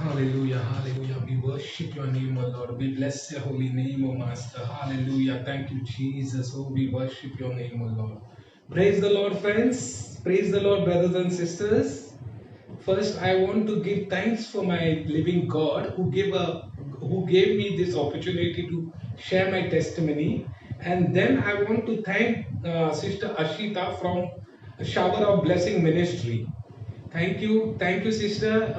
Hallelujah, hallelujah. We worship your name, O Lord. We bless your holy name, O Master. Hallelujah. Thank you, Jesus. Oh, we worship your name, O Lord. Praise the Lord, friends. Praise the Lord, brothers and sisters. First, I want to give thanks for my living God who gave me this opportunity to share my testimony. And then I want to thank Sister Ashita from Shower of Blessing Ministry. Thank you, Sister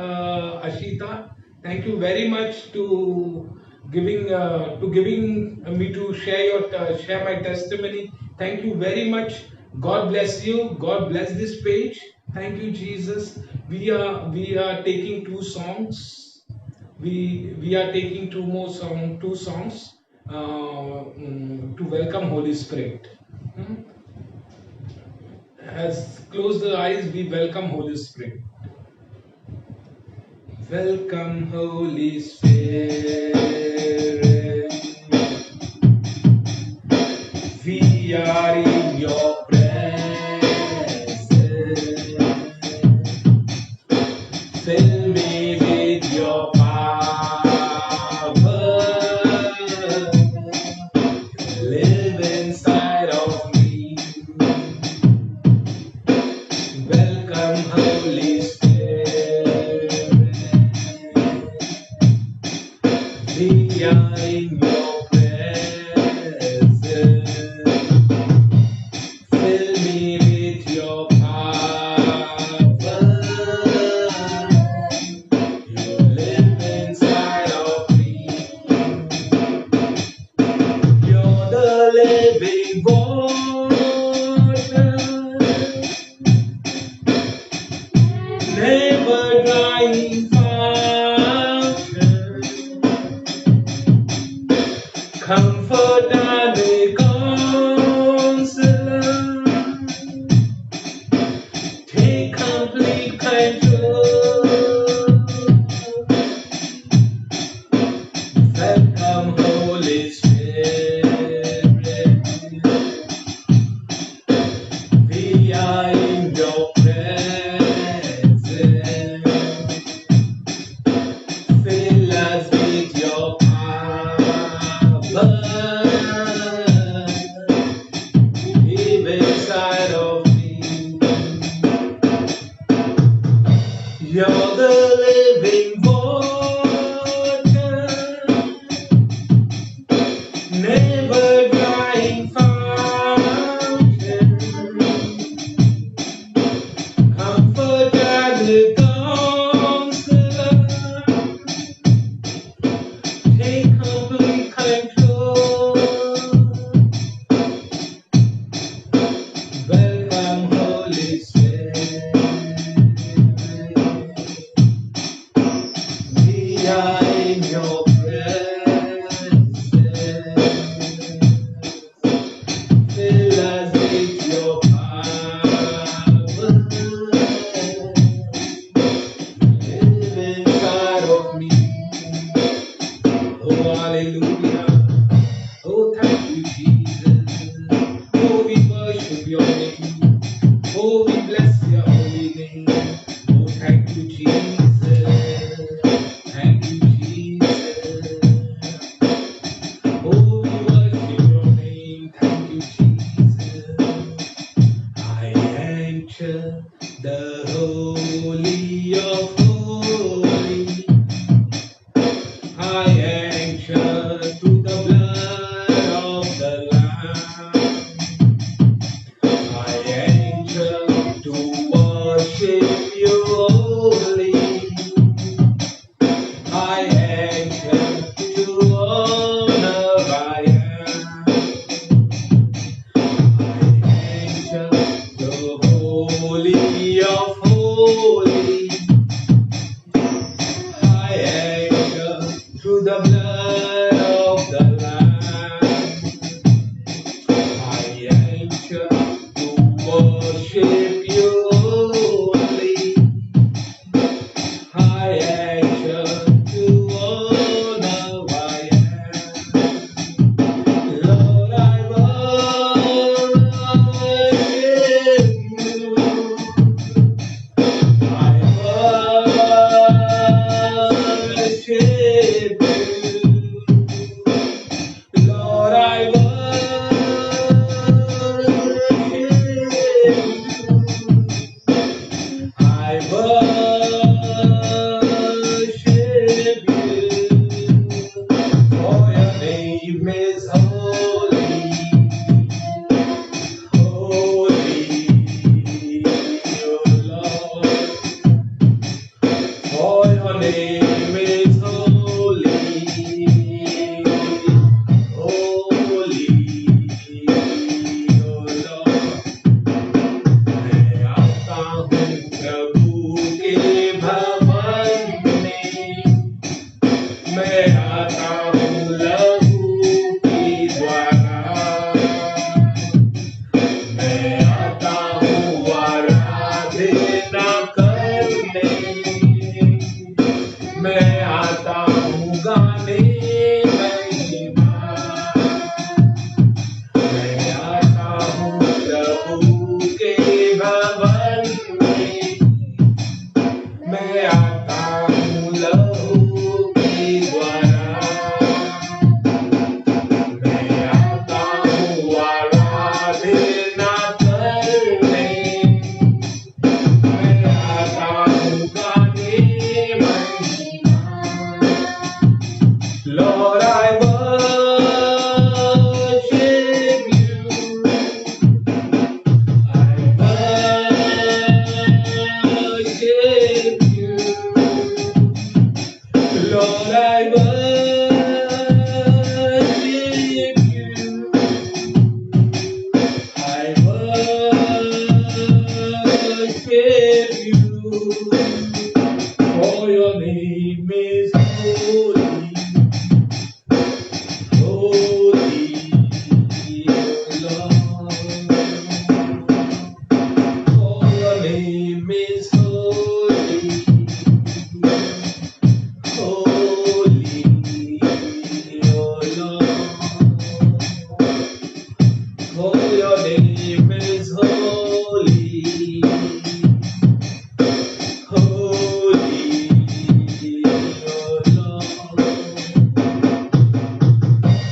Ashita. Thank you very much to giving me to share my testimony. Thank you very much. God bless you. God bless this page. Thank you, Jesus. We are taking two songs. We are taking two songs to welcome Holy Spirit. Hmm? As close the eyes, we welcome Holy Spirit. Welcome, Holy Spirit. We are in your presence. Fill me with your power. Live inside of me. Welcome, Holy Spirit. We are in your presence. Fill me with your power. You live inside of me. You're the living water, never drying fountain. Comfort and a counselor. Take complete control. Welcome, Holy Spirit. We are in your presence. Fill us with your power. Live inside of me. You're the living water, never drying fountain. Comfort and the counselor. Take complete control. Welcome, Holy Spirit. We are in your presence. Fill us with your power. Live inside of me. Oh, hallelujah. Oh, thank you, Jesus. Oh, we worship your name. Oh, we bless your holy name. Oh, thank you, Jesus. Thank you, Jesus. Oh, we worship your name. Thank you, Jesus. I enter the holy of holies. I enter through the blood of the Lamb. I enter to worship you only. I enter to honor I am. I enter the holy of holies. I enter through the blood of the Lamb. I enter to worship you only. I enter to honor I am. Lord, I worship you. I name is holy, holy, oh Lord. मैं आता हूँ प्रभु के भवन में, मैं आता हूँ लहू के द्वारा, मैं आता हूँ आराधना करने, मैं आता हूँ गाने महिमा, मैं आता हूँ प्रभु के भवन में, मैं आता हूँ लहू के द्वारा, मैं आता हूँ आराधना करने, मैं आता हूँ गाने महिमा। Lord, I worship you. I worship you. Lord, I worship you. I worship you. For your name is holy, holy, Lord. For your name is holy, holy, oh Lord. For your name is holy, holy, oh Lord.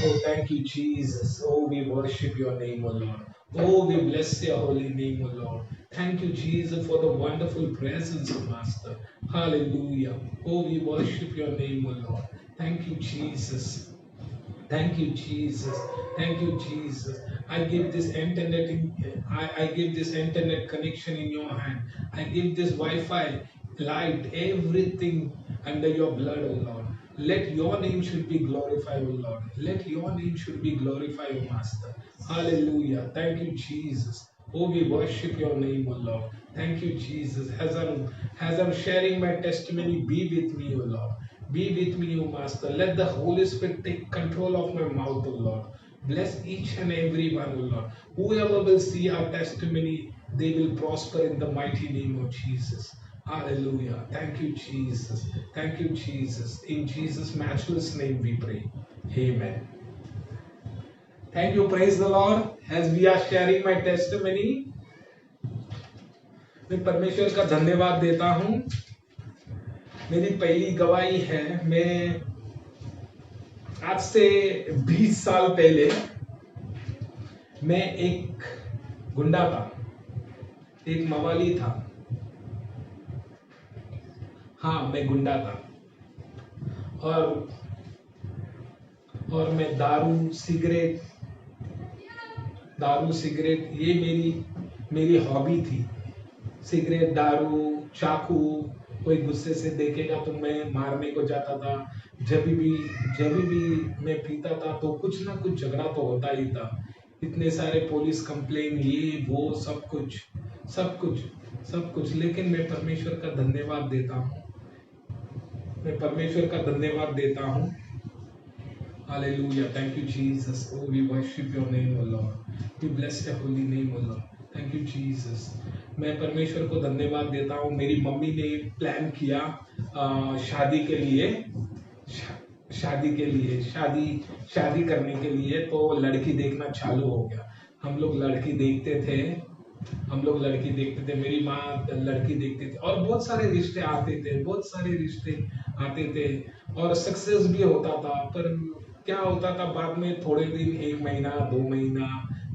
Oh, thank you, Jesus. Oh, we worship your name, O Lord. Oh, we bless your holy name, O Lord. Thank you, Jesus, for the wonderful presence of Master. Hallelujah. Oh, we worship your name, O Lord. Thank you, Jesus. Thank you, Jesus. Thank you, Jesus. I give this internet I give this internet connection in your hand. I give this Wi-Fi, light, everything under your blood, O Lord. Let your name should be glorified, O Lord. Let your name should be glorified, O Master. Hallelujah. Thank you, Jesus. Oh, we worship your name, O Lord. Thank you, Jesus. As I'm sharing my testimony, be with me, O Lord. Be with me, O Master. Let the Holy Spirit take control of my mouth, O Lord. Bless each and every one, O Lord. Whoever will see our testimony, they will prosper in the mighty name of Jesus. Hallelujah. Thank you, Jesus. Thank you, Jesus. In Jesus' matchless name we pray. Amen. Thank you. Praise the Lord. As we are sharing my testimony, मैं परमेश्वर का धन्यवाद देता हूँ। मेरी पहली गवाही है। मैं आज से 20 साल पहले मैं एक गुंडा था, एक मवाली था। हाँ, मैं गुंडा था और मैं दारू सिगरेट ये मेरी हॉबी थी। सिगरेट, दारू, चाकू, कोई गुस्से से देखेगा तो मैं मारने को जाता था। जब भी मैं पीता था तो कुछ ना कुछ झगड़ा तो होता ही था। इतने सारे पुलिस कंप्लेन, ये वो सब कुछ। लेकिन मैं परमेश्वर का धन्यवाद देता हूँ। Hallelujah. Thank you, Jesus. Oh, we worship your name, O Lord. We bless your holy name, O Lord. Thank you, Jesus. मैं परमेश्वर को धन्यवाद देता हूँ। मेरी मम्मी ने प्लान किया शादी करने के लिए, तो लड़की देखना चालू हो गया। हम लोग लड़की देखते थे। मेरी माँ लड़की देखती थी और बहुत सारे रिश्ते आते थे और सक्सेस भी होता था। पर क्या होता था, बाद में थोड़े दिन, 1 महीना, 2 महीना,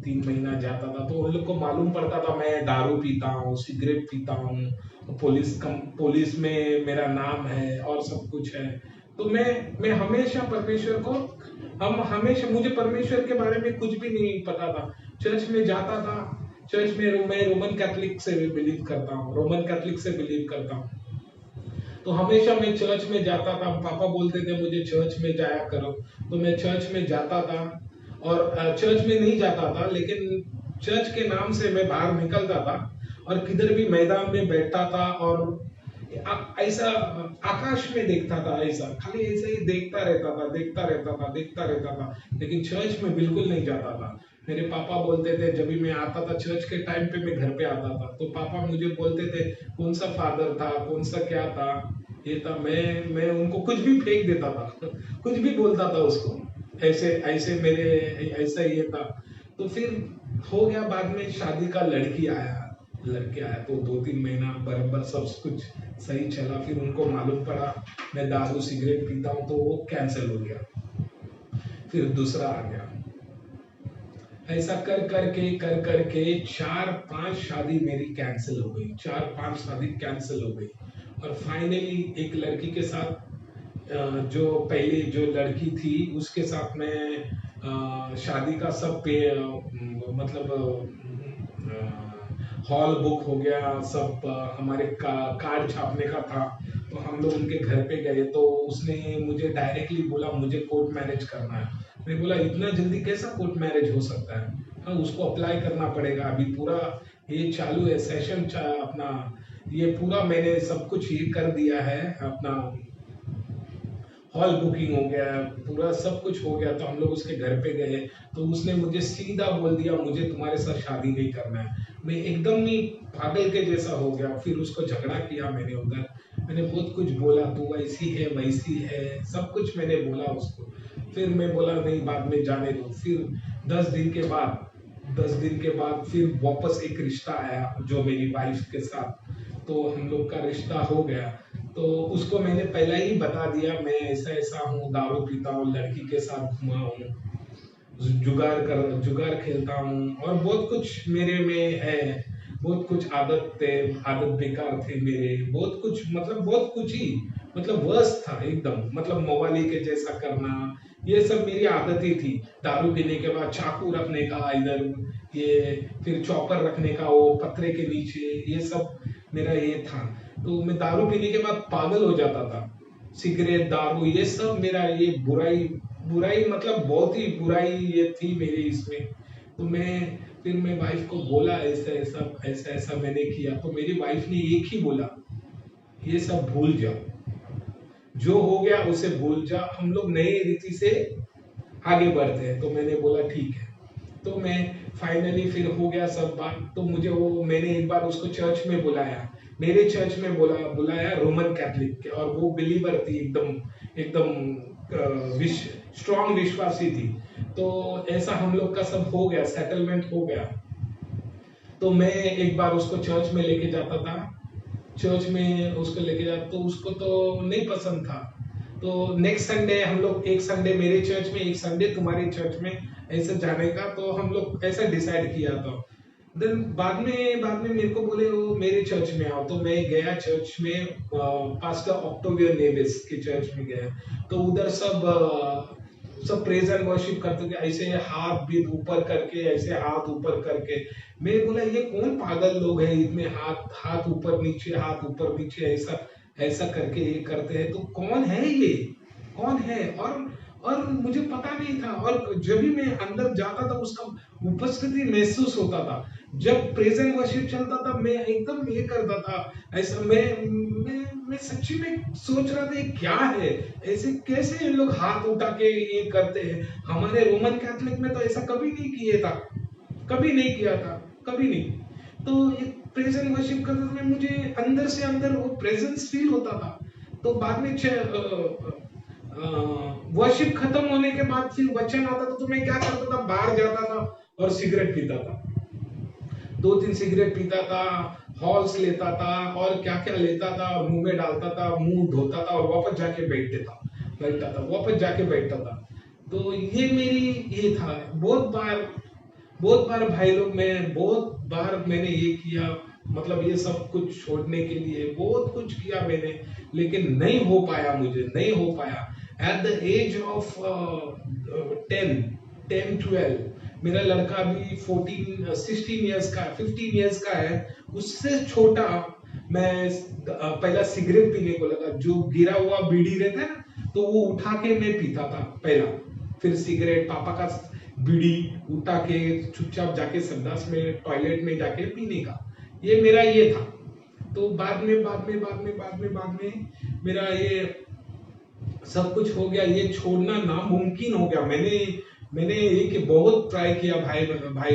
3 महीना जाता था तो उन लोग को मालूम पड़ता था मैं दारू पीता हूँ, सिगरेट पीता हूँ, पुलिस में मेरा नाम है और सब कुछ है। तो मैं हमेशा मुझे परमेश्वर के बारे में कुछ भी नहीं पता था। चर्च में जाता था, चर्च में मैं रोमन कैथलिक से बिलीव करता हूँ। तो हमेशा मैं चर्च में जाता था, पापा बोलते थे मुझे चर्च में जाया करो, तो मैं चर्च में जाता था। और चर्च में नहीं जाता था, लेकिन चर्च के नाम से मैं बाहर निकलता था और किधर भी मैदान में बैठता था और ऐसा आकाश में देखता था, ऐसा खाली ऐसे ही देखता रहता था, देखता रहता था, देखता रहता था, लेकिन चर्च में बिल्कुल नहीं जाता था। मेरे पापा बोलते थे, जब भी मैं आता था चर्च के टाइम पे, मैं घर पे आता था तो पापा मुझे बोलते थे कौन सा फादर था, कौन सा क्या था, ये था। मैं उनको कुछ भी फेंक देता था कुछ भी बोलता था उसको, ऐसे ऐसे मेरे ऐसा ये था। तो फिर हो गया, बाद में शादी का लड़के आया तो 2-3 महीना बराबर सब कुछ सही चला। फिर उनको मालूम पड़ा मैं दारू सिगरेट पीता हूँ, तो वो कैंसिल हो गया। फिर दूसरा आ गया। ऐसा कर करके 4-5 शादी मेरी कैंसिल हो गई, 4-5 शादी कैंसिल हो गई। और फाइनली एक लड़की के साथ, जो पहले जो लड़की थी उसके साथ में शादी का सब पे मतलब हॉल बुक हो गया सब। हमारे कार्ड छापने का था, तो हम लोग उनके घर पे गए तो उसने मुझे डायरेक्टली बोला मुझे कोर्ट मैरिज करना है। मैं बोला इतना जल्दी कैसा कोर्ट मैरिज हो सकता है, हाँ उसको अप्लाई करना पड़ेगा, अभी पूरा ये चालू है सेशन अपना, ये पूरा मैंने सब कुछ ये कर दिया है, अपना हॉल बुकिंग हो गया, पूरा सब कुछ हो गया। तो हम लोग उसके घर पे गए तो उसने मुझे सीधा बोल दिया मुझे तुम्हारे साथ शादी नहीं करना है। मैं एकदम ही पागल के जैसा हो गया। फिर उसको झगड़ा किया मैंने उधर, मैंने बहुत कुछ बोला, तू ऐसी है वैसी है, सब कुछ मैंने बोला उसको। फिर मैं बोला नहीं, बाद में जाने दो। फिर 10 दिन के बाद 10 दिन के बाद फिर वापस एक रिश्ता आया जो मेरी वाइफ के साथ, तो हम लोग का रिश्ता हो गया। तो उसको मैंने पहले ही बता दिया मैं ऐसा ऐसा हूँ, दारू पीता हूँ, लड़की के साथ घुमा हूँ, जुगार खेलता हूँ और बहुत कुछ मेरे में है, बहुत कुछ आदत बेकार थे मेरे, बहुत कुछ मतलब बहुत कुछ ही मतलब वर्ष था एकदम, मतलब मवाली के जैसा करना, ये सब मेरी आदत ही थी। दारू पीने के बाद चाकू रखने का इधर, ये फिर चॉपर रखने का वो पत्रे के नीचे, ये सब मेरा ये था। तो मैं दारू पीने के बाद पागल हो जाता था, सिगरेट दारू ये सब मेरा ये बुराई बुराई मतलब बहुत ही बुराई ये थी मेरे इसमें। तो मैं वाइफ को बोला ऐसा ऐसा मैंने किया, तो मेरी वाइफ ने एक ही बोला ये सब भूल जाओ, जो हो गया उसे भूल जा, हम लोग नए रीति से आगे बढ़ते हैं। तो मैंने बोला ठीक है। तो मैं फाइनली फिर हो गया सब बात। तो मुझे वो मैंने एक बार उसको चर्च में बुलाया, मेरे चर्च में बुलाया रोमन कैथलिक के, और वो बिलीवर थी एकदम एकदम स्ट्रॉन्ग विश्वासी थी। तो ऐसा हम लोग का सब हो गया, सेटलमेंट हो गया। तो मैं एक बार उसको चर्च में लेके जाता था, चर्च में उसको लेके जाता तो उसको तो नहीं पसंद था। तो नेक्स्ट संडे हम लोग, एक संडे मेरे चर्च में एक संडे तुम्हारे चर्च में ऐसे जाने का, तो हम लोग ऐसा डिसाइड किया था। देन बाद में मेरे को बोले वो मेरे चर्च में आओ, तो मैं गया चर्च में, पास्टर ऑक्टोवियो नेविस के चर्च में गया। तो उधर सब प्रेज एंड वर्शिप करते थे, ऐसे हाथ भी ऊपर करके, ऐसे हाथ ऊपर करके। मैं बोला ये कौन पागल लोग हैं, इतने हाथ ऊपर नीचे, हाथ ऊपर नीचे ऐसा ऐसा करके ये करते हैं, तो कौन है ये, कौन है। और मुझे पता नहीं था, और जब भी मैं अंदर जाता था उसका उपस्थिति महसूस होता था। जब प्रेज एंड वर्शिप चलता था मैं एकदम ये करता था ऐसा, मैं सच्ची में सोच रहा था ये क्या है, ऐसे कैसे ये लोग हाथ उठा के ये करते हैं। हमारे रोमन कैथलिक में तो ऐसा कभी नहीं किया था, कभी नहीं किया था, कभी नहीं। तो ये प्रेज एंड वर्शिप करते समय मुझे अंदर से अंदर वो प्रेजेंस फील होता था। तो बाद में वर्शिप खत्म होने के बाद फिर वचन आता था, तो मैं क्या करता था, बाहर जाता था और सिगरेट पीता था, 2-3 सिगरेट पीता था, हॉल्स लेता था और क्या क्या लेता था, मुंह में डालता था, मुंह धोता था और वापस जाके बैठता था, वापस जाके बैठता था। तो ये मेरी ये था। बहुत बार भाई लोग, मैं बहुत बार मैंने ये किया, मतलब ये सब कुछ छोड़ने के लिए बहुत कुछ किया मैंने, लेकिन नहीं हो पाया, मुझे नहीं हो पाया। एट द एज ऑफ 10-12 मेरा लड़का भी 16 इयर्स का 15 इयर्स का है, उससे छोटा मैं पहला सिगरेट पीने को लगा, जो गिरा हुआ बीड़ी रहता है ना, तो वो उठा के मैं पीता था पहला। फिर सिगरेट, पापा का बीड़ी उठा के चुपचाप जाके संडास में, टॉयलेट में जाके पीने का, ये मेरा ये था। तो बाद में मेरा ये सब कुछ हो गया, ये छोड़ना नामुमकिन हो गया। मैंने एक बहुत ट्राई किया भाई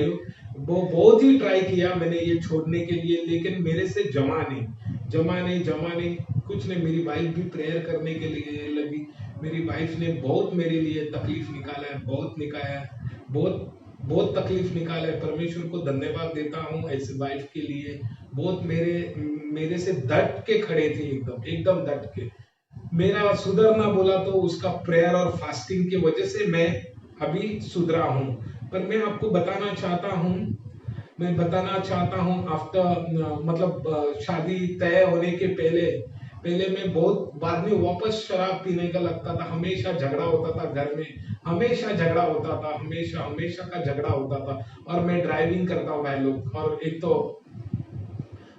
लोग, बहुत ही ट्राई किया मैंने ये छोड़ने के लिए, लेकिन मेरे से जमा नहीं। कुछ नहीं, मेरी वाइफ भी प्रेयर करने के लिए लगी। मेरी वाइफ ने बहुत मेरे लिए तकलीफ निकाला है, बहुत तकलीफ निकाला है। परमेश्वर को धन्यवाद देता हूँ ऐसे वाइफ के लिए। बहुत मेरे से डट के खड़े थे, एकदम डट के। मेरा सुधरना बोला तो उसका प्रेयर और फास्टिंग की वजह से मैं अभी सुधरा हूँ। पर मैं आपको बताना चाहता हूँ आफ्टर मतलब शादी तय होने के पहले मैं बहुत, बाद में वापस शराब पीने का लगता था। हमेशा झगड़ा होता था घर में, हमेशा का झगड़ा होता था। और मैं ड्राइविंग करता हूँ भाई लोग, और एक तो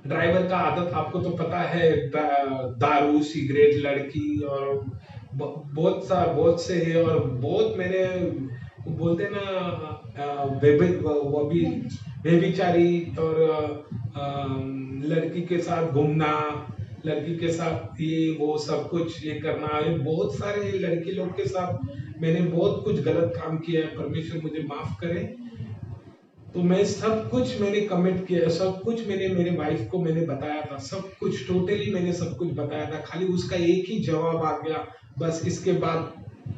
ड्राइवर का आदत आपको तो पता है, दारू, सिगरेट, लड़की और बहुत से है। और बहुत मैंने बोलते ना वो भी बेबिचारी, और लड़की के साथ घूमना, लड़की के साथ ये वो सब कुछ ये करना, ये बहुत सारे लड़की लोग के साथ मैंने बहुत कुछ गलत काम किया है। परमेश्वर मुझे माफ करे। तो मैं सब कुछ मैंने कमिट किया, सब कुछ मैंने मेरे वाइफ को मैंने बताया था, सब कुछ टोटली मैंने सब कुछ बताया था। खाली उसका एक ही जवाब आ गया, बस इसके बाद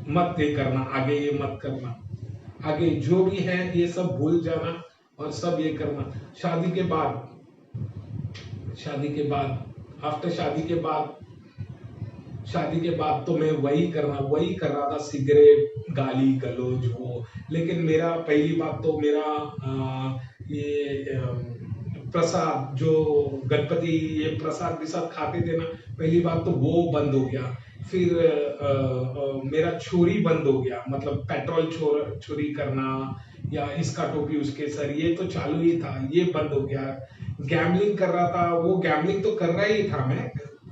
मत ये करना, आगे ये मत करना, आगे जो भी है ये सब भूल जाना और सब ये करना। शादी के बाद आफ्टर शादी के बाद तो मैं वही कर रहा था, सिगरेट, गाली गलौज वो। लेकिन मेरा पहली बात तो मेरा ये प्रसाद, जो गणपति ये प्रसाद के साथ खाते थे ना, पहली बात तो वो बंद हो गया। फिर मेरा चोरी बंद हो गया, मतलब पेट्रोल चोरी करना या इसका टोपी उसके सर, ये तो चालू ही था, ये बंद हो गया। गैम्बलिंग कर रहा था, वो गैम्बलिंग तो कर रहा ही था मैं,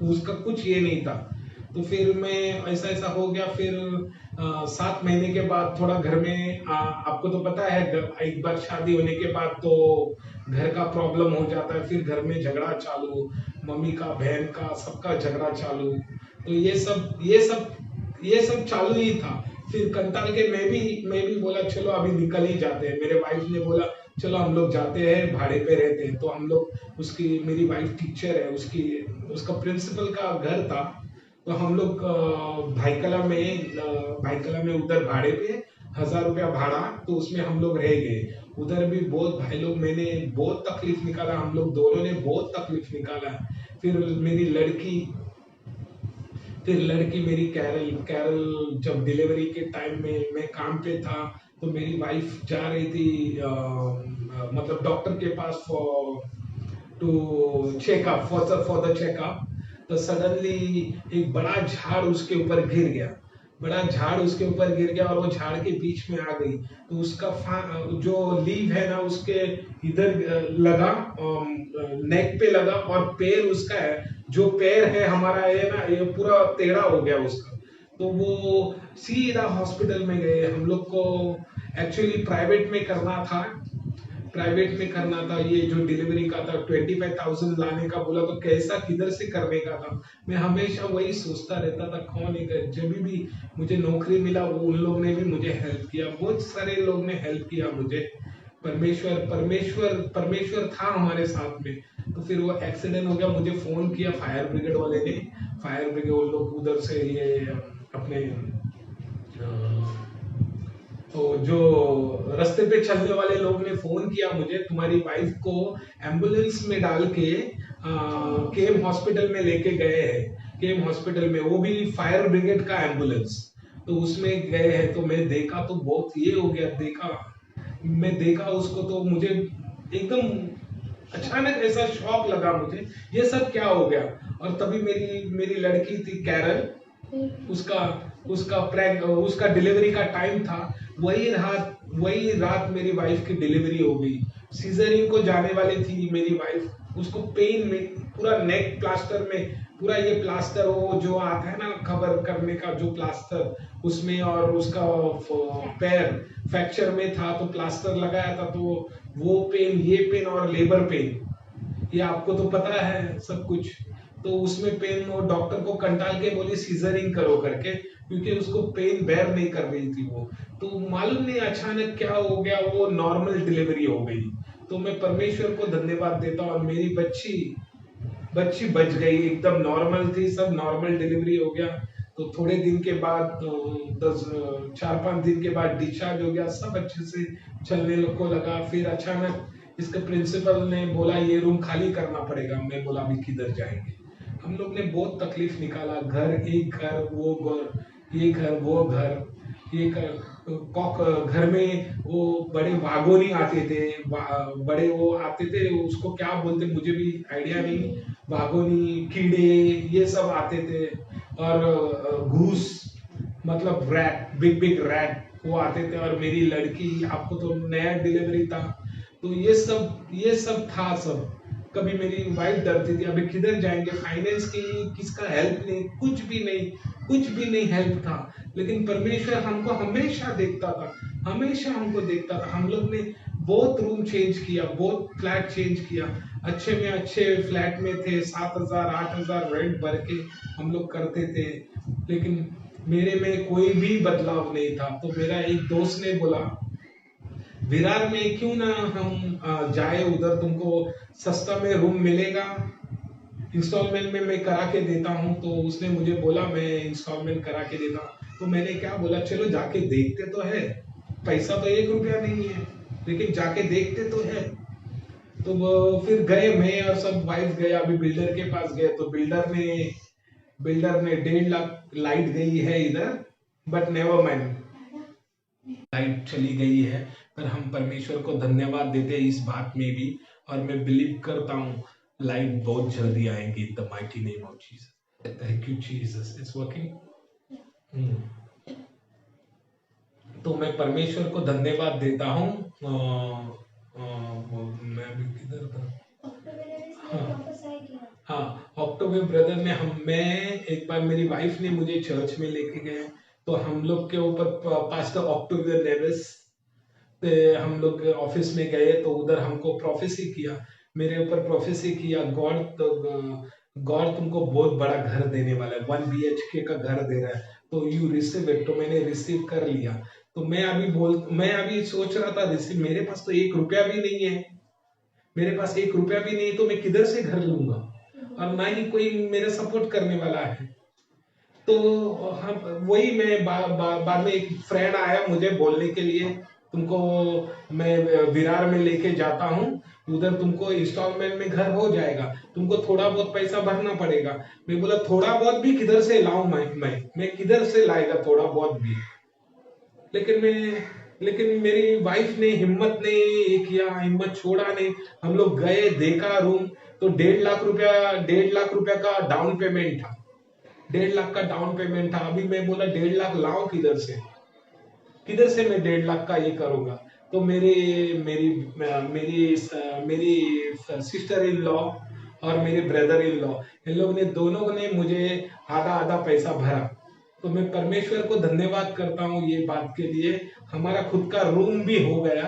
उसका कुछ ये नहीं था। तो फिर मैं ऐसा हो गया। फिर 7 महीने के बाद थोड़ा घर में आपको तो पता है, एक बार शादी होने के बाद तो घर का प्रॉब्लम हो जाता है। फिर घर में झगड़ा चालू, मम्मी का, बहन का, सबका झगड़ा चालू। तो ये सब चालू ही था। फिर कंटाल के मैं भी बोला चलो अभी निकल ही जाते हैं। मेरे वाइफ ने बोला चलो हम लोग जाते हैं, भाड़े पे रहते हैं। तो हम लोग, मेरी वाइफ टीचर है, उसका प्रिंसिपल का घर था। तो हम लोग भाईकला में उधर भाड़े पे 1000 रुपया भाड़ा, तो उसमें हम लोग रह गए। उधर भी बहुत भाई लोग, मैंने बहुत तकलीफ निकाला, हम लोग दोनों ने बहुत तकलीफ निकाला। फिर लड़की मेरी कैरल जब डिलीवरी के टाइम में मैं काम पे था, तो मेरी वाइफ जा रही थी मतलब डॉक्टर के पास to checkup for the checkup. तो सडनली एक बड़ा झाड़ उसके ऊपर गिर गया, और वो झाड़ के बीच में आ गई। तो उसका जो लीव है ना, उसके इधर लगा, नेक पे लगा, और पैर उसका है, जो पैर है हमारा ये ना, ये पूरा टेढ़ा हो गया उसका। तो वो सीधा हॉस्पिटल में गए। हम लोग को एक्चुअली प्राइवेट में करना था, ये जो डिलीवरी का था 25,000 लाने का बोला, तो कैसा किधर से करने का था। मैं हमेशा वही सोचता रहता था, कौन है। जब भी मुझे नौकरी मिला, वो उन लोग ने भी मुझे हेल्प किया, बहुत सारे लोग ने हेल्प किया मुझे। परमेश्वर था हमारे साथ में। तो फिर वो एक्सीडेंट हो गया, मुझे फोन किया फायर ब्रिगेड वाले ने। फायर ब्रिगेड वो लोग उधर से ये अपने तो जो रास्ते पे चलने वाले लोग ने फोन किया मुझे, तुम्हारी वाइफ को एम्बुलेंस में डाल के केम हॉस्पिटल में लेके गए हैं। केम हॉस्पिटल में, वो भी फायर ब्रिगेड का एम्बुलेंस, तो उसमें गए हैं। तो मैं देखा तो बहुत ये हो गया, मैं देखा उसको, तो मुझे एकदम अचानक ऐसा शॉक लगा मुझे, ये सब क्या हो गया। और तभी मेरी लड़की थी कैरल, उसका डिलीवरी का टाइम था। वही रात मेरी वाइफ की डिलीवरी हो गई। सीजरिंग को जाने वाली थी मेरी वाइफ, उसको पेन में पूरा नेक प्लास्टर में पूरा ये प्लास्टर वो जो आता है ना कवर करने का जो प्लास्टर उसमें, और उसका पैर फ्रैक्चर में था तो प्लास्टर लगाया था, तो वो पेन, ये पेन और लेबर पेन, ये आपको तो पता है सब कुछ। तो उसमें पेन, वो डॉक्टर को कंटाल के बोली सीजरिंग करो करके, क्योंकि उसको पेन बेयर नहीं कर रही थी वो। तो मालूम नहीं अचानक क्या हो गया, वो नॉर्मल डिलीवरी हो गई। तो मैं परमेश्वर को धन्यवाद देता हूँ, और मेरी बच्ची बच्ची बच गई, एकदम नॉर्मल थी, सब नॉर्मल डिलीवरी हो गया। तो थोड़े दिन के बाद 4-5 दिन के बाद डिस्चार्ज हो गया, सब अच्छे से चलने को लगा। फिर अचानक इसके प्रिंसिपल ने बोला ये रूम खाली करना पड़ेगा। मैं बोला अभी किधर जाएंगे। हम लोग ने बहुत तकलीफ निकाला, घर एक घर वो घर, ये घर वो घर, ये घर में वो बड़े वागोनी आते थे, बड़े वो आते थे, उसको क्या बोलते मुझे भी आइडिया नहीं, वागोनी कीड़े ये सब आते थे, और घूस मतलब रैट, बिग बिग रैट वो आते थे। और मेरी लड़की, आपको तो नया डिलीवरी था, तो ये सब था सब। कभी मेरी वाइफ डरती थी अभी किधर जाएंगे, फाइनेंस की किसका हेल्प नहीं, कुछ भी नहीं हेल्प था। लेकिन परमेश्वर हमको हमेशा देखता था, हमेशा हमको देखता था। हम लोग ने बहुत रूम चेंज किया, बहुत फ्लैट चेंज किया, अच्छे में अच्छे फ्लैट में थे, 7,000-8,000 रेंट भर के हम लोग करते थे, लेकिन मेरे में कोई भी बदलाव नहीं था। तो मेरा एक दोस्त ने बोला विरार में क्यों ना हम जाए, उधर तुमको सस्ता में रूम मिलेगा, इंस्टॉलमेंट में मैं करा के देता हूँ। तो उसने मुझे बोला मैं इंस्टॉलमेंट करा के देता हूँ। तो मैंने क्या बोला, चलो जाके देखते तो है, पैसा तो 1 रुपया नहीं है, लेकिन जाके देखते तो है। तो फिर गए, मैं और सब वाइफ गए, अभी बिल्डर के पास गए। तो बिल्डर ने 1.5 लाख लाइट गई है इधर, बट नेवर माइंड, लाइट चली गई है। पर हम परमेश्वर को धन्यवाद देते हैं इस बात में भी, और मैं बिलीव करता हूँ लाइट बहुत जल्दी आएंगी in the mighty name of Jesus. Thank you Jesus, it's working. तो मैं परमेश्वर को धन्यवाद देता हूँ। मैं भी किधर था, हाँ अक्टूबर ब्रदर ने मैं एक बार मेरी वाइफ ने मुझे चर्च में लेके गए, तो हम लोग के ऊपर पास्टर अक्टूबर नेविस, हम लोग ऑफिस में गए, तो उधर हमको प्रोफेसी किया, मेरे ऊपर प्रोफेसी किया, गॉड तुमको बहुत बड़ा घर देने वाला है, 1 BHK का घर दे रहा है, तो यू रिसीव इट। तो मैंने रिसीव कर लिया। तो मैं अभी सोच रहा था रिसीव, मेरे पास तो 1 रुपया भी नहीं है, मेरे पास 1 रुपया भी नहीं, तो मैं किधर से घर लूंगा, और ना ही कोई मेरा सपोर्ट करने वाला है। तो हम वही, मैं बाद में एक फ्रेंड आया मुझे बोलने के लिए, तुमको मैं विरार में लेके जाता हूँ, उधर तुमको इंस्टॉलमेंट में घर हो जाएगा, तुमको थोड़ा बहुत पैसा भरना पड़ेगा। मैं बोला थोड़ा बहुत भी किधर से लाऊं, मैं किधर से लाएगा थोड़ा बहुत भी। लेकिन मेरी वाइफ ने हिम्मत नहीं किया, हिम्मत छोड़ा नहीं। हम लोग गए, देखा रूम, तो 1.5 लाख रुपया का डाउन पेमेंट था, 1.5 लाख का डाउन पेमेंट था। अभी मैं बोला 1.5 लाख लाओ किधर से मैं 1.5 लाख का ये करूंगा। तो मेरी मेरी मेरी मेरी सिस्टर इन लॉ और मेरे ब्रदर इन लॉ, इन लोग ने दोनों ने मुझे आधा आधा पैसा भरा। तो मैं परमेश्वर को धन्यवाद करता हूँ ये बात के लिए, हमारा खुद का रूम भी हो गया।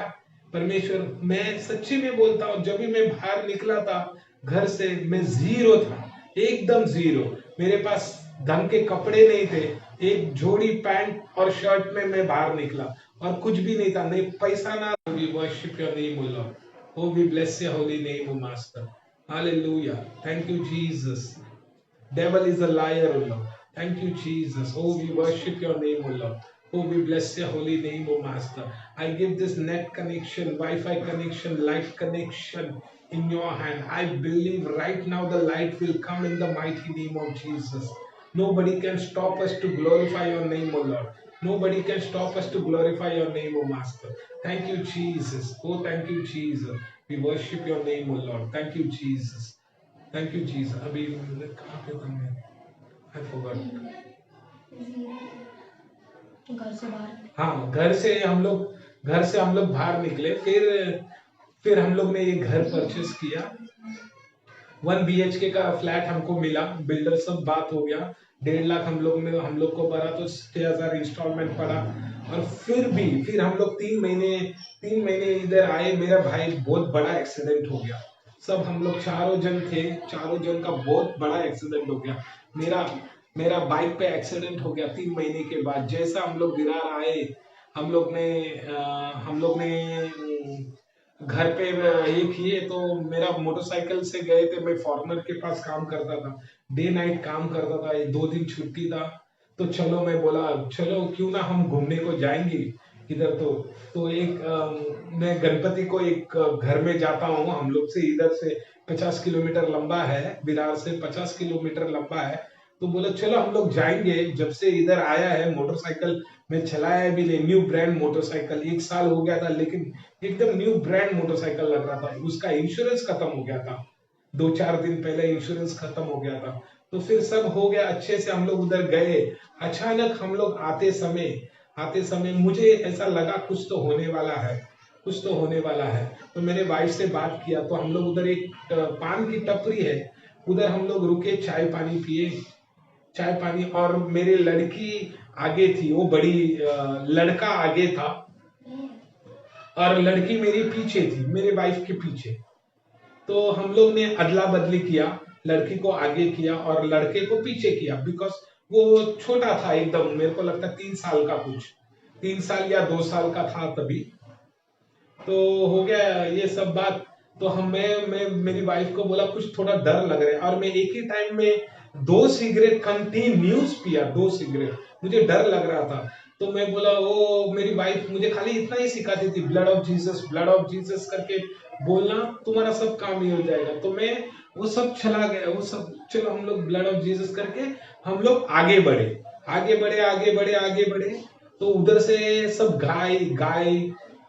परमेश्वर, मैं सच्ची में बोलता हूँ, जब भी मैं बाहर निकला था घर से, मैं जीरो था, एकदम जीरो। मेरे पास ढंग के कपड़े नहीं थे, एक जोड़ी पैंट और शर्ट में मैं बाहर निकला, और कुछ भी नहीं था, नहीं पैसा ना। We worship your name, O Lord. Oh, we bless your holy name, O Master. Hallelujah. Thank you, Jesus. Devil is a liar, O Lord. Thank you, Jesus. Oh, we worship your name, O Lord. Oh, we bless your holy name, O Master. I give this net connection, Wi-Fi connection, light connection in your hand. I believe right now the light will come in the mighty name of Jesus. Nobody can stop us to glorify your name, O Lord. Nobody can stop us to glorify your name, O Master. Thank you, Jesus. Oh, thank you, Jesus. We worship your name, O Lord. Thank you, Jesus. Thank you, Jesus. अभी कहाँ पे था मैं? I forgot. घर से बाहर, हाँ घर से हम लोग बाहर निकले। फिर हम लोग ने ये घर परचेस किया, 1 BHK का फ्लैट हमको मिला, बिल्डर सब बात हो गया, 1.5 लाख हम लोग को भरा, तो 6,000 इंस्टॉलमेंट पड़ा। और फिर हम लोग 3 महीने इधर आए, मेरा भाई बहुत बड़ा एक्सीडेंट हो गया। सब हम लोग चारों जन थे, चारों जन का बहुत बड़ा एक्सीडेंट हो गया। मेरा मेरा बाइक पे एक्सीडेंट हो गया 3 महीने के बाद। जैसा हम लोग विरार आए, हम लोग ने घर पे ये किए, तो मेरा मोटरसाइकिल से गए थे, मैं फॉर्मर के पास काम करता था, डे नाइट काम करता था, ये 2 दिन छुट्टी था। तो चलो, मैं बोला चलो क्यों ना हम घूमने को जाएंगे इधर। तो मैं गणपति को एक घर में जाता हूँ, हम लोग से इधर से 50 किलोमीटर लंबा है, विरार से 50 किलोमीटर लंबा है। तो बोला चलो हम लोग जाएंगे। जब से इधर आया है मोटरसाइकिल मैं चलाया भी नहीं, न्यू ब्रांड मोटरसाइकिल, 1 साल हो गया था, लेकिन एकदम न्यू ब्रांड मोटरसाइकिल लग रहा था। उसका इंश्योरेंस खत्म हो गया था, 2-4 दिन पहले इंश्योरेंस खत्म हो गया था। तो फिर सब हो गया अच्छे से, हम लोग उधर गए। अचानक हम लोग आते समय मुझे ऐसा लगा कुछ तो होने वाला है, कुछ तो होने वाला है। तो मैंने वाइफ से बात किया, तो हम लोग उधर एक पान की टपरी है, उधर हम लोग रुके, चाय पानी पिए, चाय पानी। और मेरी लड़की आगे थी, वो बड़ी लड़का आगे था और लड़की मेरी पीछे थी, मेरे वाइफ के पीछे। तो हम लोग ने अदला बदली किया, लड़की को आगे किया और लड़के को पीछे किया, बिकॉज वो छोटा था एकदम, मेरे को लगता है 3 साल का, कुछ 3 साल या 2 साल का था तभी। तो हो गया ये सब बात। तो मैं मेरी वाइफ को बोला कुछ थोड़ा डर लग रहा है, और मैं एक ही टाइम में 2 सिगरेट कंटिन्यूस पिया, 2 सिगरेट, मुझे डर लग रहा था। तो मैं बोला, वो मेरी वाइफ मुझे खाली इतना ही सिखाती थी, ब्लड ऑफ जीसस करके बोलना, तुम्हारा सब काम ही हो जाएगा। तो मैं वो सब चला गया, वो सब चलो हम लोग ब्लड ऑफ जीसस करके हम लोग आगे बढ़े। तो उधर से सब गाय गाय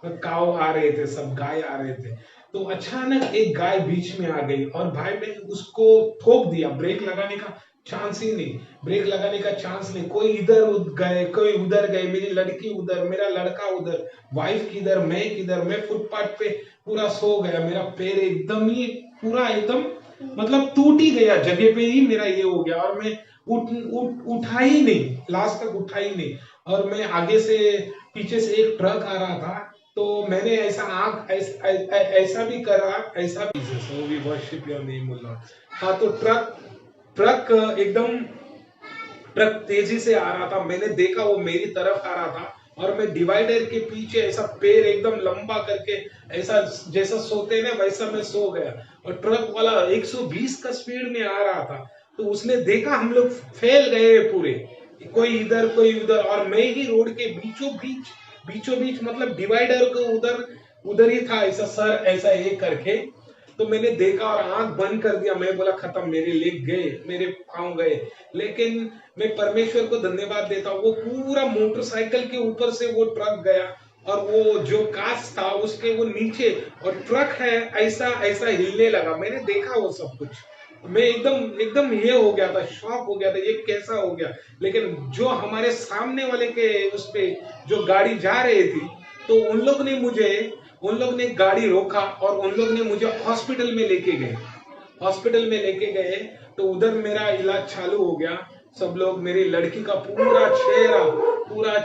काव आ रहे थे, सब गाय आ रहे थे। तो अचानक एक गाय बीच में आ गई और भाई ने उसको ठोक दिया, ब्रेक लगाने का चांस ही नहीं, ब्रेक लगाने का चांस नहीं। कोई इधर गए, कोई उधर गए, मेरी लड़की उधर, मेरा लड़का उधर, वाइफ किधर, मैं फुटपाथ पे पूरा सो गया। मेरा पैर एकदम ही पूरा एकदम मतलब टूट ही गया, जगह पे ही मेरा ये हो गया। और मैं उठा ही नहीं, लास्ट तक उठा ही नहीं। और मैं आगे से, पीछे से एक ट्रक आ रहा था, तो मैंने ऐसा आंख ऐसा भी करा, ऐसा भी। So we worship your name, O Lord। हाँ, तो ट्रक एकदम ट्रक तेजी से आ रहा था, मैंने देखा वो मेरी तरफ आ रहा था, और मैं डिवाइडर के पीछे ऐसा पैर एकदम लंबा करके, ऐसा जैसा सोते ना वैसा मैं सो गया। और ट्रक वाला 120 का स्पीड में आ रहा था। तो उसने देखा हम लोग फैल गए पूरे, कोई इधर कोई उधर, और मैं ही रोड के बीचों बीच मतलब डिवाइडर को उधर ही था, ऐसा सर ऐसा एक करके। तो मैंने देखा और आंख बंद कर दिया, मैं बोला खत्म, मेरे लेग गए, मेरे पांव गए। लेकिन मैं परमेश्वर को धन्यवाद देता हूँ, वो पूरा मोटरसाइकिल के ऊपर से वो ट्रक गया, और वो जो कांच था उसके वो नीचे, और ट्रक है ऐसा ऐसा हिलने लगा। मैंने देखा वो सब कुछ, मैं एकदम ये हो गया था, शॉक हो गया था, ये कैसा हो गया। लेकिन जो हमारे सामने वाले के उस पे जो गाड़ी जा रही थी, तो उन लोग ने गाड़ी रोका और उन लोग ने मुझे हॉस्पिटल में लेके गए। तो उधर मेरा इलाज चालू हो गया। सब लोग, मेरी लड़की का पूरा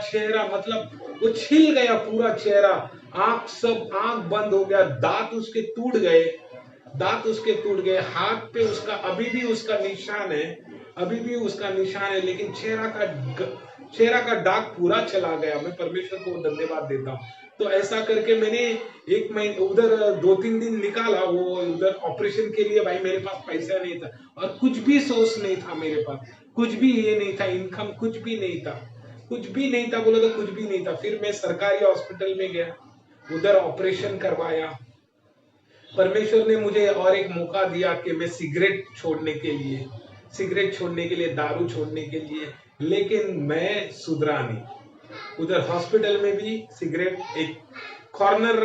चेहरा मतलब वो छिल गया, पूरा चेहरा, आंख बंद हो गया, दांत उसके टूट गए, हाथ पे उसका अभी भी उसका निशान है, लेकिन चेहरा का दाग पूरा चला गया। मैं परमेश्वर को धन्यवाद देता हूँ। तो ऐसा करके मैंने 1 महीने उधर 2-3 दिन निकाला, वो उधर ऑपरेशन के लिए। भाई मेरे पास पैसा नहीं था, और कुछ भी सोर्स नहीं था मेरे पास, कुछ भी ये नहीं था, इनकम कुछ भी नहीं था बोलो तो कुछ भी नहीं था। फिर मैं सरकारी हॉस्पिटल में गया, उधर ऑपरेशन करवाया। परमेश्वर ने मुझे और एक मौका दिया कि मैं सिगरेट छोड़ने के लिए, दारू छोड़ने के लिए, लेकिन मैं सुधरा नहीं। उधर हॉस्पिटल में भी सिगरेट, एक कॉर्नर,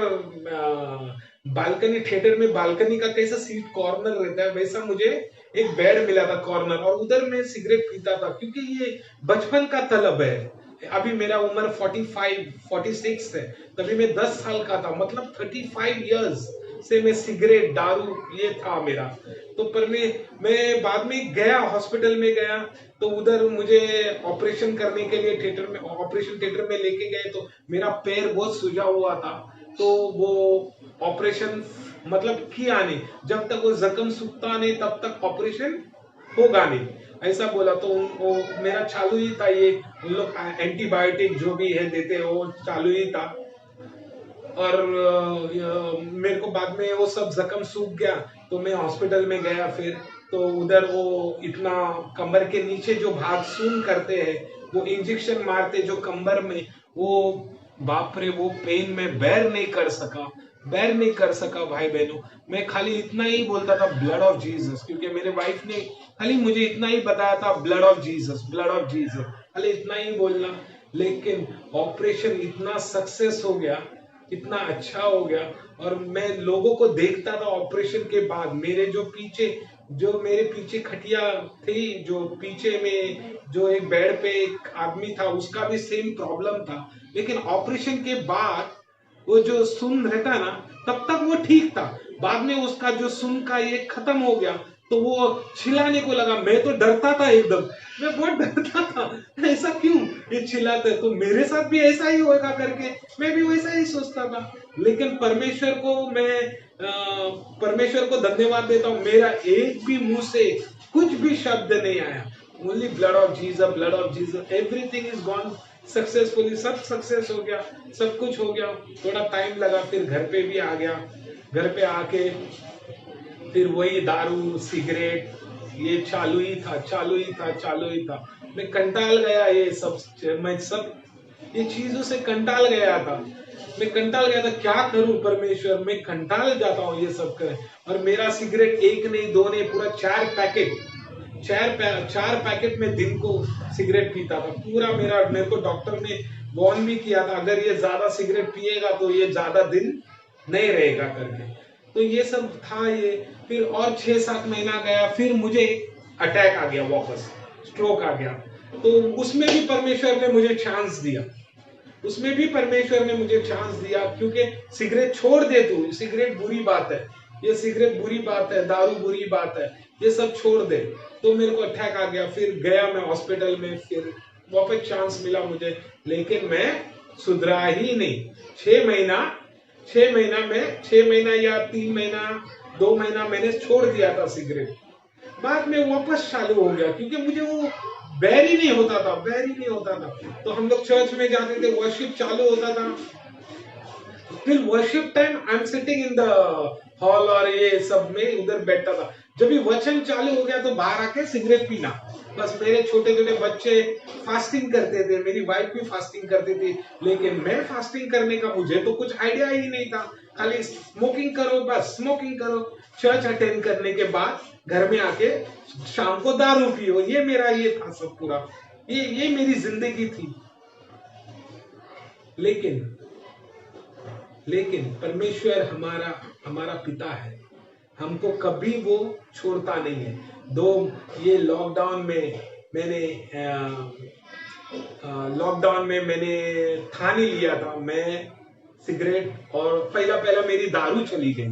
बालकनी, थिएटर में बालकनी का कैसा सीट कॉर्नर रहता है, वैसा मुझे एक बेड मिला था कॉर्नर, और उधर मैं सिगरेट पीता था, क्योंकि ये बचपन का तलब है। अभी मेरा उम्र 46 है, तभी मैं 10 साल का था, मतलब 35 इयर्स से मैं सिगरेट, दारू, ये था मेरा। तो पर मैं बाद में गया, हॉस्पिटल में गया, तो उधर मुझे ऑपरेशन करने के लिए ऑपरेशन थिएटर में लेके गए। तो मेरा पैर बहुत सूजा हुआ था, तो वो ऑपरेशन मतलब किया नहीं, जब तक वो जख्म सूखता नहीं तब तक ऑपरेशन होगा नहीं, ऐसा बोला। तो वो मेरा चालू ही था, ये उन लोग एंटीबायोटिक जो भी है देते हैं वो चालू ही था। और मेरे को बाद में वो सब जख्म सूख गया, तो मैं हॉस्पिटल में गया फिर। तो उधर वो इतना कमर के नीचे जो भाग सून करते हैं, वो इंजेक्शन मारते जो कमर में, वो बाप रे, वो पेन में बेर नहीं कर सका भाई बहनों। मैं खाली इतना ही बोलता था ब्लड ऑफ जीसस, क्योंकि मेरे वाइफ ने खाली मुझे इतना ही बताया था, ब्लड ऑफ जीसस, खाली इतना ही बोलना। लेकिन ऑपरेशन इतना सक्सेस हो गया, इतना अच्छा हो गया। और मैं लोगों को देखता था ऑपरेशन के बाद, मेरे पीछे खटिया थी, जो पीछे में जो एक बेड पे एक आदमी था, उसका भी सेम प्रॉब्लम था। लेकिन ऑपरेशन के बाद वो जो सुन रहता ना, तब तक वो ठीक था, बाद में उसका जो सुन का ये खत्म हो गया, तो वो चिल्लाने को लगा। मैं तो डरता था एकदम, मैं बहुत डरता था, ऐसा क्यों ये चिल्लाते, तो मेरे साथ भी ऐसा ही होगा करके मैं भी वैसा ही सोचता था। लेकिन परमेश्वर को धन्यवाद देता हूँ, मेरा एक भी मुंह से कुछ भी शब्द नहीं आया। Only blood of Jesus, everything is gone successfully, सब सक्सेस हो गया, सब कुछ हो गया। थोड़ा टाइम लगा, फिर घर पे भी आ गया। घर पे आके फिर वही दारू, सिगरेट, ये चालू ही था। मैं कंटाल गया, मैं सब ये चीजों से कंटाल गया था। क्या करूं परमेश्वर, मैं कंटाल जाता हूँ ये सब कर। और मेरा सिगरेट एक नहीं, दो नहीं, पूरा 4 पैकेट में दिन को सिगरेट पीता था पूरा। मेरे को डॉक्टर ने वार्न भी किया था, अगर ये ज्यादा सिगरेट पिएगा तो ये ज्यादा दिन नहीं रहेगा करके। तो ये सब था ये। फिर और 6-7 महीना गया, फिर मुझे अटैक आ गया, वापस स्ट्रोक आ गया। तो उसमें भी परमेश्वर ने मुझे चांस दिया, क्योंकि सिगरेट छोड़ दे तू, सिगरेट बुरी बात है, दारू बुरी बात है, ये सब छोड़ दे। तो मेरे को अटैक आ गया, फिर गया मैं हॉस्पिटल में, फिर वापस चांस मिला मुझे, लेकिन मैं सुधरा ही नहीं। 6 महीना या 3 महीना, 2 महीना मैंने छोड़ दिया था सिगरेट। बाद में वापस चालू हो गया, क्योंकि मुझे वो बैर ही नहीं होता था। तो हम लोग चर्च में जाते थे, वर्शिप चालू होता था, फिर worship time I am sitting in the hall, और ये सब में उधर बैठता था। जब भी वचन चालू हो गया तो बाहर आके सिगरेट पीना। बस मेरे छोटे बच्चे फास्टिंग करते थे, मेरी वाइफ भी फास्टिंग करती थी, लेकिन मैं फास्टिंग करने का मुझे तो कुछ आइडिया ही नहीं था। खाली स्मोकिंग करो, चर्च अटेंड करने के बाद घर में आके शाम को दारू पियो, ये था सब पूरा, ये मेरी जिंदगी थी। लेकिन परमेश्वर हमारा पिता है, हमको कभी वो छोड़ता नहीं है। ये लॉकडाउन में मैंने ठान ही लिया था, मैं सिगरेट, और पहला मेरी दारू चली गई।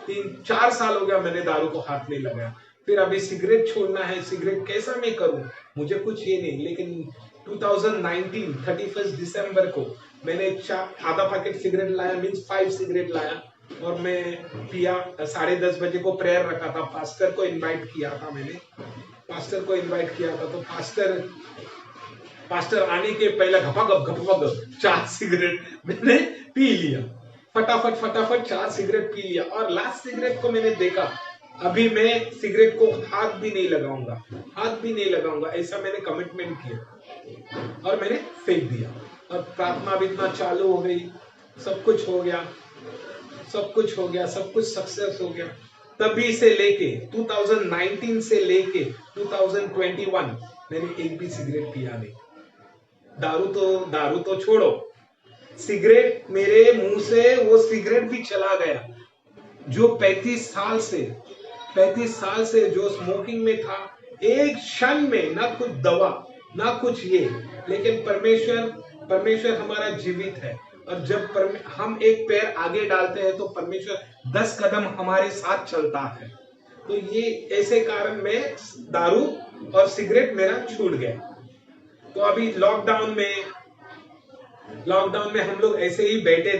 3-4 साल हो गया मैंने दारू को हाथ नहीं लगाया। फिर अभी सिगरेट छोड़ना है, सिगरेट कैसा मैं करूं, मुझे कुछ ये नहीं। लेकिन 2019 31 दिसंबर को मैंने आधा पैकेट सिगरेट लाया, मीन्स 5 सिगरेट लाया, और मैं पिया। 10:30 बजे को प्रेयर रखा था, पास्टर को इनवाइट किया था मैंने, तो पास्टर आने के पहले घपाघप 4 सिगरेट मैंने पी लिया, फटाफट 4 सिगरेट पी लिया। और लास्ट सिगरेट को मैंने देखा, अभी मैं सिगरेट को हाथ भी नहीं लगाऊंगा, ऐसा मैंने कमिटमेंट किया, और मैंने फेंक दिया। और प्रार्थना भी इतना चालू हो गई, सब कुछ हो गया, सब कुछ सक्सेस हो गया। तभी से लेके 2019 से लेके 2021 मैंने एक भी सिगरेट पिया नहीं। दारू तो छोड़ो, सिगरेट मेरे मुंह से वो सिगरेट भी चला गया, जो 35 साल से जो स्मोकिंग में था। एक क्षण में, ना कुछ दवा, ना कुछ ये, लेकिन परमेश्वर हमारा जीवित है, और जब हम एक पैर आगे डालते हैं तो परमेश्वर 10 कदम हमारे साथ चलता है। तो ये ऐसे कारण में दारू और सिगरेट मेरा छूट गया। तो अभी लॉकडाउन में हम लोग ऐसे ही बैठे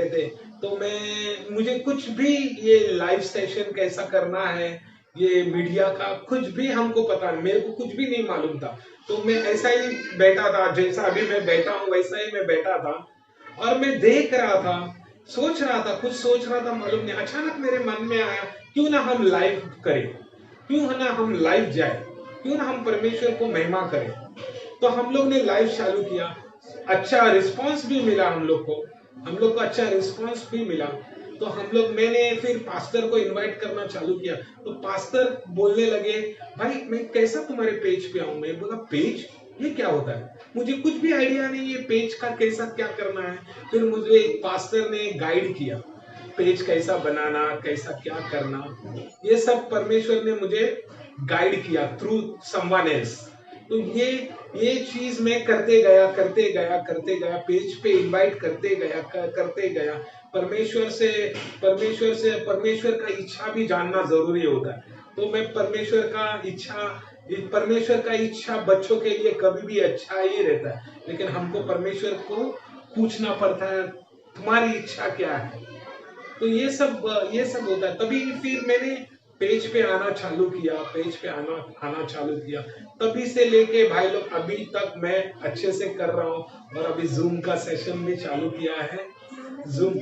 थे, तो मुझे कुछ भी ये लाइव सेशन कैसा करना है, ये मीडिया का कुछ भी हमको पता नहीं, मेरे को कुछ भी नहीं मालूम था। तो मैं ऐसा ही बैठा था, जैसा अभी मैं बैठा हूँ वैसा ही मैं बैठा था, और मैं देख रहा था, सोच रहा था मालूम नहीं, अचानक मेरे मन में आया क्यों ना हम लाइव करें, क्यों ना हम लाइव जाए, क्यों ना हम परमेश्वर को महिमा करें। तो हम लोग ने लाइव चालू किया, अच्छा रिस्पांस भी मिला हम लोग को अच्छा रिस्पांस भी मिला। तो मैंने फिर पास्टर को इनवाइट करना चालू किया। तो पास्टर बोलने लगे, भाई मैं कैसा तुम्हारे पेज पे आऊं। मैं बोला पेज, ये क्या होता है, मुझे कुछ भी आइडिया नहीं है पेज का कैसा क्या करना है। फिर मुझे एक पास्टर ने गाइड किया, पेज कैसा बनाना, कैसा क्या करना, ये सब परमेश्वर ने मुझे गाइड किया थ्रू समवन एल्स। तो ये चीज मैं करते गया, पेज पे इनवाइट करते गया। परमेश्वर का इच्छा भी जानना जरूरी होता है। तो मैं परमेश्वर का इच्छा बच्चों के लिए कभी भी अच्छा ही रहता है, लेकिन हमको परमेश्वर को पूछना पड़ता है तुम्हारी इच्छा क्या है। तो ये सब होता है। तभी फिर मैंने पेज पे आना चालू किया, तभी से लेके भाई लोग अभी तक मैं अच्छे से कर रहा हूँ। और अभी जूम का सेशन भी चालू किया है। Zoom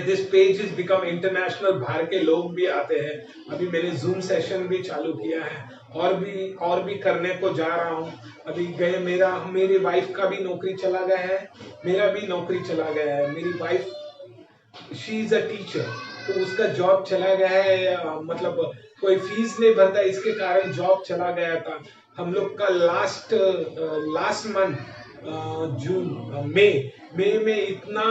this page is become international, बाहर के लोग भी आते हैं। अभी मैंने जूम सेशन भी चालू किया है, और भी करने को जा रहा हूँ। अभी मेरी वाइफ का भी नौकरी चला गया है, मेरा भी नौकरी चला गया है। मेरी wife she is a teacher, तो उसका जॉब चला गया है, मतलब कोई फीस नहीं भरता, इसके कारण जॉब चला गया था। हम लोग का लास्ट मंथ मई में इतना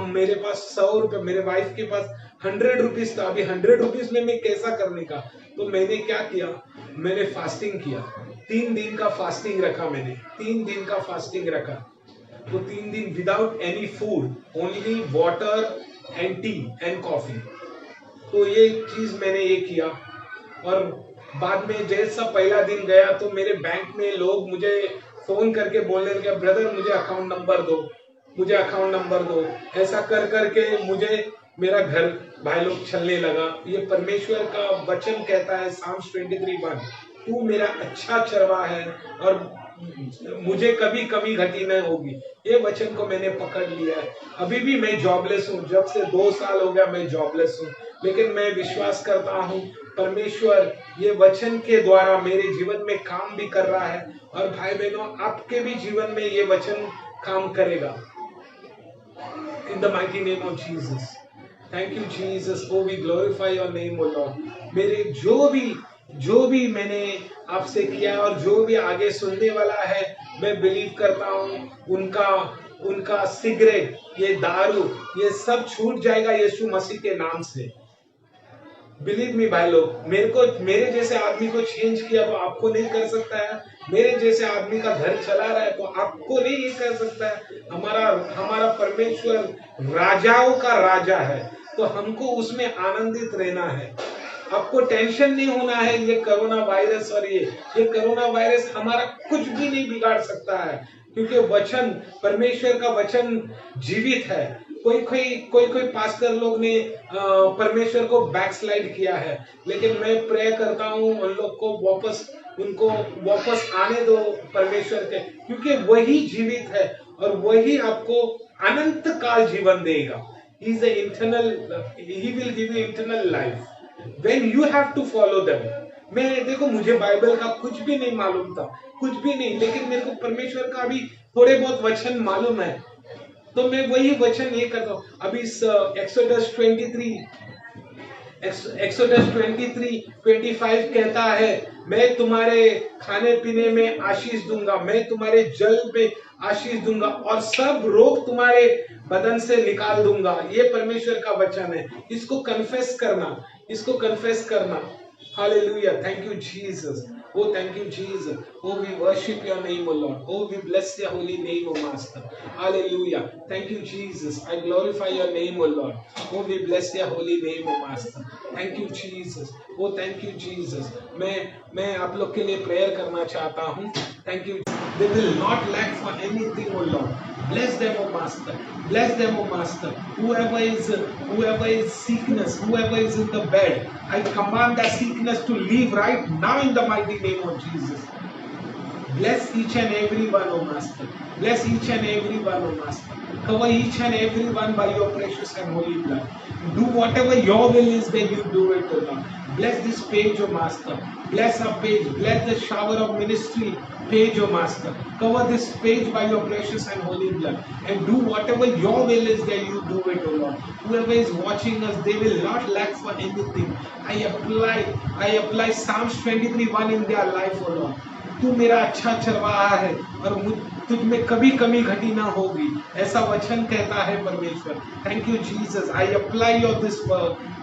मेरे पास 100 रुपए, मेरे वाइफ के पास 100 रुपीज था। अभी 100 रुपीज में मैं कैसा करने का। तो मैंने क्या किया, मैंने फास्टिंग किया, 3 दिन का फास्टिंग रखा मैंने, 3 दिन का फास्टिंग रखा। तो 3 दिन without any food, only water and T and coffee. तो ये चीज मैंने ये किया। और बाद में जैसा पहला दिन गया तो मेरे बैंक में लोग मुझे फोन करके बोलने लगे, ब्रदर मुझे अकाउंट नंबर दो। ऐसा कर करके मुझे मेरा घर भाई लोग चलने लगा। ये परमेश्वर का वचन कहता है Psalms 23:1, तू मेरा अच्छा चरवा है और मुझे कभी कमी घटी नहीं होगी। ये वचन को मैंने पकड़ लिया है। अभी भी मैं जॉबलेस हूँ, जब से 2 साल हो गया मैं जॉबलेस हूँ, लेकिन मैं विश्वास करता हूँ परमेश्वर ये वचन के द्वारा मेरे जीवन में काम भी कर रहा है। और भाई बहनों, आपके भी जीवन में ये वचन काम करेगा। In the mighty name of Jesus. Thank you Jesus. Oh, we glorify your name, O Lord. मेरे जो भी मैंने आपसे किया और जो भी आगे सुनने वाला है, मैं बिलीव करता हूँ उनका सिगरेट, ये दारू, ये सब छूट जाएगा यीशु मसीह के नाम से। बिलीव मी भाई लोग, मेरे जैसे आदमी को चेंज किया तो आपको नहीं कर सकता है। मेरे जैसे आदमी का घर चला रहा है तो आपको नहीं ये कर सकता है। हमारा परमेश्वर राजाओं का राजा है, तो हमको उसमें आनंदित रहना है। आपको टेंशन नहीं होना है। ये कोरोना वायरस और ये कोरोना वायरस हमारा कुछ भी नहीं बिगाड़ सकता है, क्योंकि वचन, परमेश्वर का वचन जीवित है। कोई पास्टर लोग ने परमेश्वर को बैकस्लाइड किया है, लेकिन मैं प्रे करता हूँ उन लोग को वापस आने दो परमेश्वर के, क्योंकि वही जीवित है और वही आपको अनंत काल जीवन देगा। He will give you eternal life when you have to follow them. देखो, मुझे बाइबल का कुछ भी नहीं मालूम था, कुछ भी नहीं, लेकिन मेरे को परमेश्वर का भी थोड़े बहुत वचन मालूम है, तो मैं वही वचन ये करता हूँ। अभी एक्सोडस 23:25 कहता है, मैं तुम्हारे खाने पीने में आशीष दूंगा, मैं तुम्हारे जल में आशीष दूंगा और सब रोग तुम्हारे बदन से निकाल दूंगा। ये परमेश्वर का वचन है। इसको कन्फेस करना। Hallelujah, thank you Jesus. Oh, thank you, Jesus. Oh, we worship your name, O Lord. Oh, we bless your holy name, O Master. Hallelujah. Thank you, Jesus. I glorify your name, O Lord. Oh, we bless your holy name, O Master. Thank you, Jesus. Oh, thank you, Jesus. मैं आप लोग के लिए prayer करना चाहता हूँ. Thank you. They will not lack for anything, O Lord. Bless them, O Master. Bless them, O Master. Whoever is sickness, whoever is in the bed, I command that sickness to leave right now in the mighty name of Jesus. Bless each and every one, O Master. Bless each and every one, O Master. Cover each and every one by your precious and holy blood. Do whatever your will is, then you do it, O Lord. Bless this page, O Master. Bless our page. Bless the shower of ministry page, O Master. Cover this page by your precious and holy blood. And do whatever your will is, then you do it, O Lord. Whoever is watching us, they will not lack for anything. I apply Psalms 23:1 in their life, O Lord. तू मेरा अच्छा चरवाहा है और तुझ में कभी कमी घटी ना होगी, ऐसा वचन कहता है परमेश्वर. Thank you Jesus. I apply your this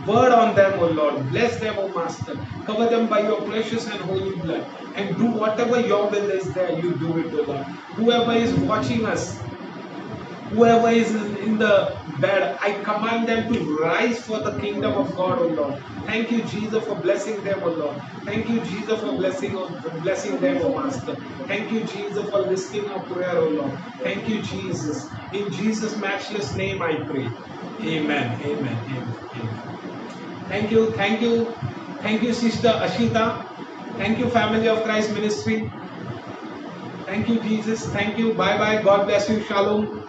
word on them, O Lord. Bless them, O Master. Cover them by your precious and holy blood, and do whatever your will is there, you do it, O Lord. Whoever is watching us, whoever is in the bed, I command them to rise for the kingdom of God, O Lord. Thank you, Jesus, for blessing them, O Lord. Thank you, Jesus, for blessing them, O Master. Thank you, Jesus, for listening our prayer, O Lord. Thank you, Jesus. In Jesus' matchless name I pray. Amen. Amen. Amen. Amen. Thank you. Thank you. Thank you, Sister Ashita. Thank you, Family of Christ Ministry. Thank you, Jesus. Thank you. Bye bye. God bless you. Shalom.